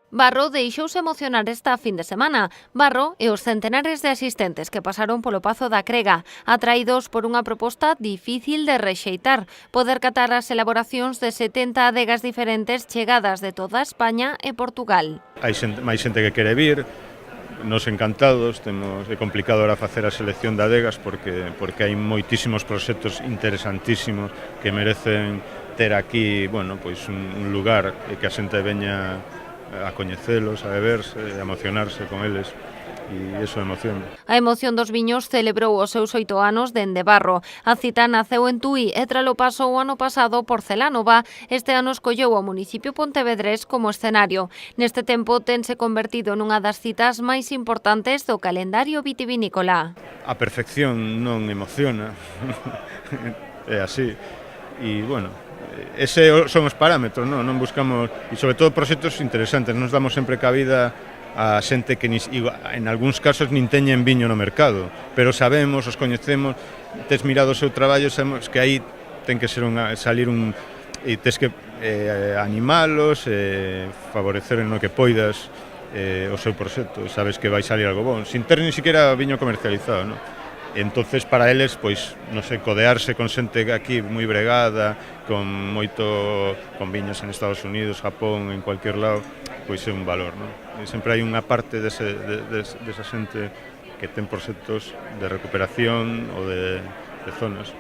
Barro deixouse emocionar esta fin de semana. Barro e os centenares de asistentes que pasaron polo Pazo da Crega, atraídos por unha proposta difícil de rexeitar, poder catar as elaboracións de 70 adegas diferentes chegadas de toda España e Portugal. Hai máis xente que quere vir, nos encantados, é complicado ahora facer a selección de adegas porque hai moitísimos proxectos interesantísimos que merecen ter aquí, pois un lugar e que a xente veña a coñecelos, a beberse, a emocionarse con eles. E iso é emoción. A emoción dos viños celebrou os seus 8 anos dende Barro. A cita naceu en Tui e tralo paso o ano pasado por Celanova, este ano escolleu o municipio pontevedrés como escenario. Neste tempo tense convertido nunha das citas máis importantes do calendario vitivinícola. A perfección non emociona, é así. E, ese son os parámetros, non buscamos, e sobre todo proxectos interesantes, nos damos sempre cabida a xente que en algúns casos nin teñen viño no mercado, pero sabemos, os coñecemos, tes mirado o seu traballo, sabemos que aí ten que ser e tes que animalos, favorecer no que poidas o seu proxecto, e sabes que vai salir algo bon, sin ter ni siquiera viño comercializado, non? Entonces para eles, codearse con xente aquí moi bregada, con viños en Estados Unidos, Japón, en cualquier lado, pois é un valor, non? E sempre hai unha parte desa xente que ten proxectos de recuperación ou de zonas.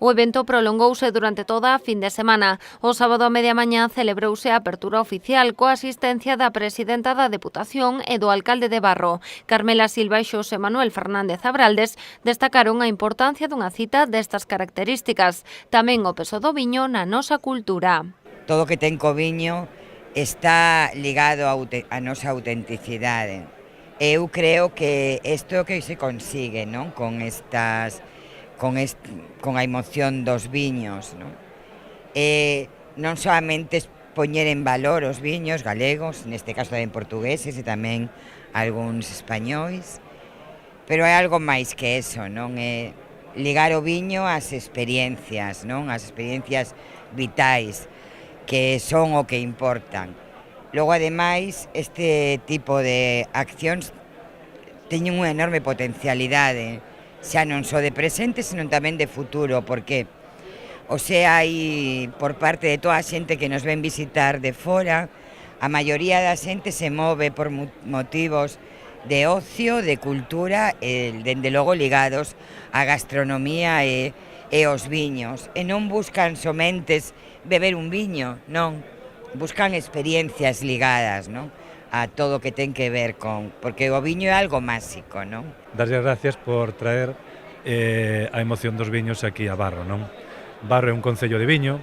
O evento prolongouse durante toda a fin de semana. O sábado a media mañá celebrouse a apertura oficial coa asistencia da presidenta da Deputación e do alcalde de Barro. Carmela Silva e Xosé Manuel Fernández Abraldes destacaron a importancia dunha cita destas características, tamén o peso do viño na nosa cultura. Todo o que ten co viño está ligado a nosa autenticidade. Eu creo que isto é o que se consigue, non? Con a emoción dos viños, non? Non solamente poñer en valor os viños galegos, neste caso tamén portugueses e tamén algúns españois, pero é algo máis que eso, non? É ligar o viño ás experiencias, non? As experiencias vitais, que son o que importan. Logo, ademais, este tipo de accións teñen unha enorme potencialidade, xa non só de presente, senón tamén de futuro, porque hai por parte de toda a xente que nos ven visitar de fora, a maioría da xente se move por motivos de ocio, de cultura, dende logo ligados á gastronomía e aos viños, e non buscan somente beber un viño, non, buscan experiencias ligadas, non, a todo o que ten que ver porque o viño é algo máxico, non? Darlle as gracias por traer a emoción dos viños aquí a Barro, non? Barro é un concello de viño,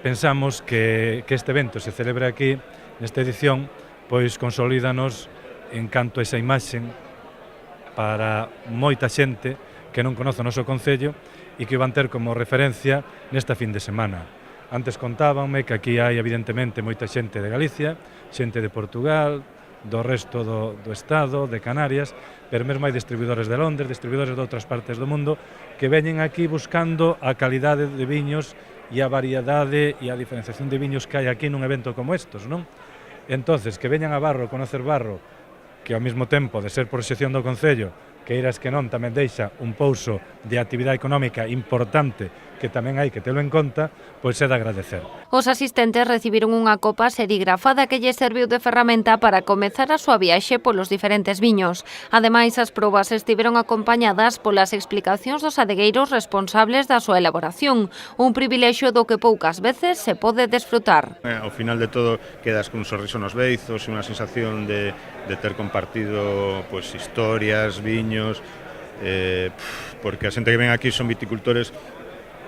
pensamos que este evento se celebre aquí, nesta edición, pois consolídanos en canto a esa imaxen para moita xente que non conoce o noso concello e que o van ter como referencia nesta fin de semana. Antes contábanme que aquí hai evidentemente moita xente de Galicia, xente de Portugal, do resto do Estado, de Canarias, pero mesmo hai distribuidores de Londres, distribuidores de outras partes do mundo que veñen aquí buscando a calidade de viños e a variedade e a diferenciación de viños que hai aquí nun evento como estos, non? Entonces, que veñan a Barro, conocer Barro, que ao mesmo tempo de ser por excepción do Concello, que iras que non tamén deixa un pouso de actividade económica importante que tamén hai que telo en conta, pois é de agradecer. Os asistentes recibiron unha copa serigrafada que lle serviu de ferramenta para comezar a súa viaxe polos diferentes viños. Ademais, as probas estiveron acompañadas polas explicacións dos adegueiros responsables da súa elaboración, un privilexio do que poucas veces se pode desfrutar. Ao final de todo quedas cun sorriso nos beizos e unha sensación de ter compartido historias, viños, porque a xente que ven aquí son viticultores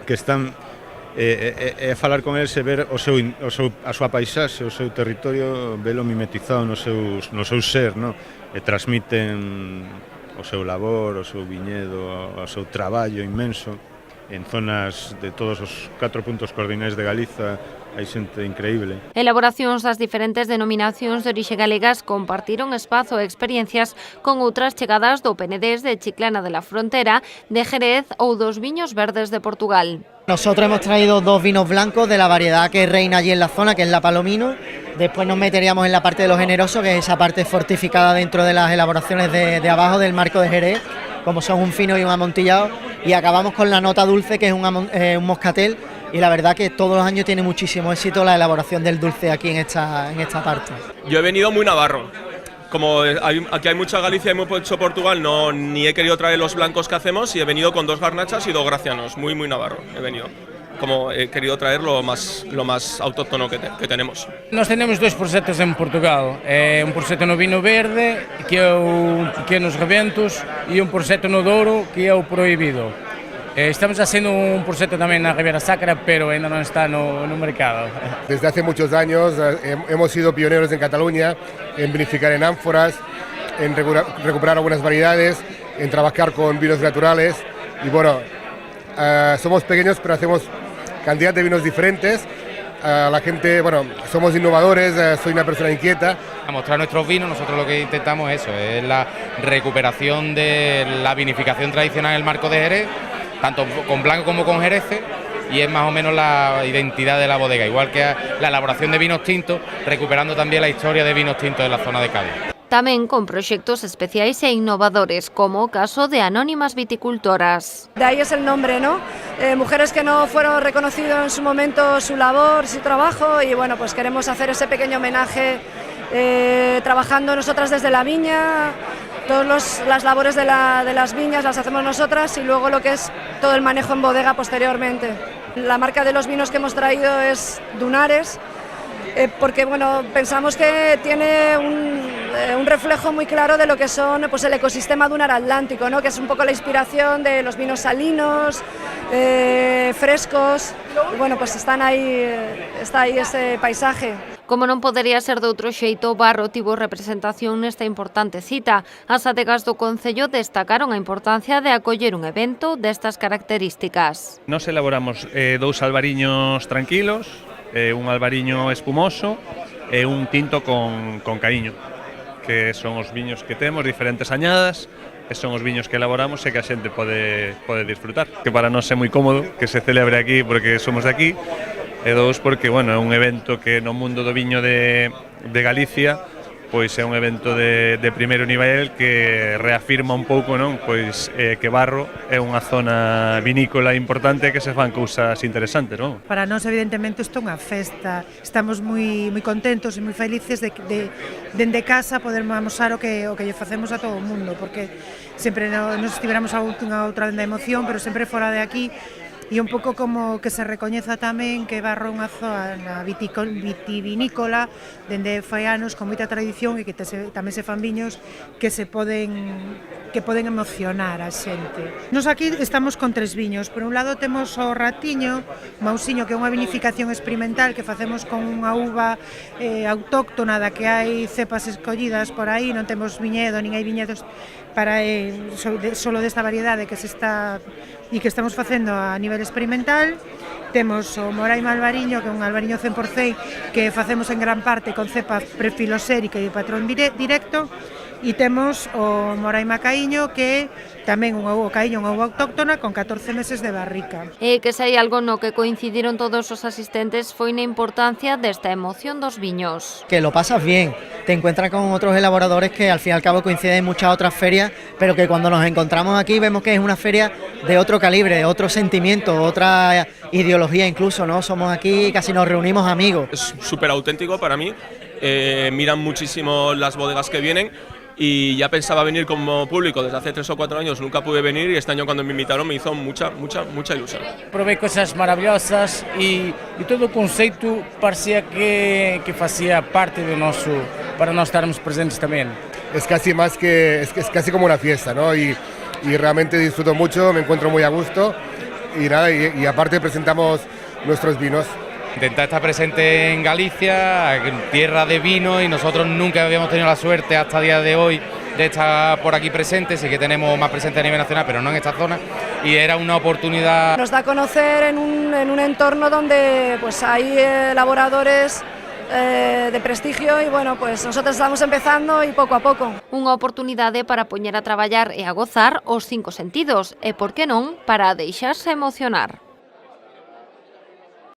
que están a falar con eles e ver a súa paisaxe, o seu territorio, velo mimetizado no seu ser, non? E transmiten o seu labor, o seu viñedo, o seu traballo inmenso en zonas de todos os 4 puntos cardinais de Galiza, hai xente increíble. Elaboracións das diferentes denominacións de orixe galegas compartiron espazo e experiencias con outras chegadas do Penedés, de Chiclana de la Frontera, de Jerez ou dos viños verdes de Portugal. Nosotros hemos traído 2 vinos blancos de la variedad que reina allí en la zona, que es la Palomino. Después nos meteríamos en la parte de lo generoso, que es esa parte fortificada dentro de las elaboraciones de abajo del marco de Jerez, como son un fino y un amontillado. Y acabamos con la nota dulce, que es un moscatel. Y la verdad que todos los años tiene muchísimo éxito la elaboración del dulce aquí en esta parte. Yo he venido muy navarro. Como aquí hay mucha Galicia y mucho Portugal, ni he querido traer los blancos que hacemos y he venido con 2 garnachas y 2 gracianos, muy navarro he venido. Como he querido traer lo más autóctono que tenemos. Nós tenemos 2 proxectos en Portugal, un proxecto no vino verde, que é nos rebentos, e un proxecto no Douro, que é o prohibido. Estamos haciendo un proxecto tamén na Ribeira Sacra, pero ainda non está no mercado. Desde hace muchos años hemos sido pioneros en Cataluña en vinificar en ánforas, en recuperar algunas variedades, en trabajar con vinos naturales y bueno, somos pequeños pero hacemos cantidad de vinos diferentes. La gente, bueno, somos innovadores, soy una persona inquieta. A mostrar nuestros vinos, nosotros lo que intentamos es eso, es la recuperación de la vinificación tradicional en el marco de Jerez, tanto con blanco como con jerez, y es más o menos la identidad de la bodega, igual que la elaboración de vinos tintos, recuperando también la historia de vinos tintos de la zona de Cádiz. Tamén con proxectos especiais e innovadores, como o caso de Anónimas Viticultoras. De ahí es el nombre, ¿no? Mujeres que no fueron reconocidas en su momento su labor, su trabajo, y bueno, pues queremos hacer ese pequeño homenaje trabajando nosotras desde la viña. Todas las labores de las viñas las hacemos nosotras y luego lo que es todo el manejo en bodega posteriormente. La marca de los vinos que hemos traído es Dunares, porque bueno, pensamos que tiene un reflejo muy claro de lo que son pues, el ecosistema dunar atlántico, ¿no? Que es un poco la inspiración de los vinos salinos, frescos, y bueno, pues está ahí ese paisaje. Como non podería ser de outro xeito, Barro tivo representación nesta importante cita. As adegas do Concello destacaron a importancia de acoller un evento destas características. Nos elaboramos 2 albariños tranquilos, un albariño espumoso e un tinto con cariño, que son os viños que temos, diferentes añadas, e son os viños que elaboramos e que a xente pode disfrutar. Que para nós é moi cómodo que se celebre aquí porque somos de aquí, e 2 porque, bueno, é un evento que no mundo do viño de Galicia pois é un evento de primeiro nivel que reafirma un pouco, non? Pois que Barro é unha zona vinícola importante que se fan cousas interesantes, non? Para nós, evidentemente, isto é unha festa. Estamos moi contentos e moi felices de dende casa poder amosar o que lle facemos a todo o mundo, porque sempre nos estiveramos a unha outra da emoción, pero sempre fora de aquí. E un pouco como que se recoñeza tamén que Barro é unha zona vitivinícola dende fai anos con moita tradición e que tamén se fan viños que poden emocionar a xente. Nos aquí estamos con 3 viños. Por un lado temos o Ratiño, Mausiño, que é unha vinificación experimental que facemos con unha uva autóctona da que hai cepas escollidas por aí, non temos viñedo, nin hai viñedos para solo desta variedade que se está e que estamos facendo a nivel experimental. Temos o Moraima Albariño, que é un albariño 100% que facemos en gran parte con cepa prefilosérica e patrón directo, e temos o Moraima Caíño, que tamén unha uva autóctona con 14 meses de barrica. E que se hai algo no que coincidiron todos os asistentes foi na importancia desta emoción dos viños. Que lo pasas bien, te encuentras con otros elaboradores que al fin y al cabo coinciden en muchas otras ferias, pero que cuando nos encontramos aquí vemos que es una feria de otro calibre, de otro sentimiento, otra ideología incluso, ¿no? Somos aquí y casi nos reunimos amigos. Es súper auténtico para mí, miran muchísimo las bodegas que vienen. Y ya pensaba venir como público desde hace 3 o 4 años, nunca pude venir y este año cuando me invitaron me hizo mucha ilusión. Probei cosas maravillosas e todo o conceito parecía que facía parte do noso, para nós estarmos presentes tamén. Es casi más que, es casi como una fiesta, ¿no? Y realmente disfruto mucho, me encuentro muy a gusto y nada, y aparte presentamos nuestros vinos. Intentar estar presente en Galicia, en tierra de vino, y nosotros nunca habíamos tenido la suerte hasta el día de hoy de estar por aquí presentes, sí que tenemos más presencia a nivel nacional, pero no en esta zona, y era una oportunidad. Nos da a conocer en un entorno donde pues hay elaboradores de prestigio e, bueno, pues nosotros estamos empezando e pouco a pouco. Unha oportunidade para poñer a traballar e a gozar os 5 sentidos e, por que non, para deixarse emocionar.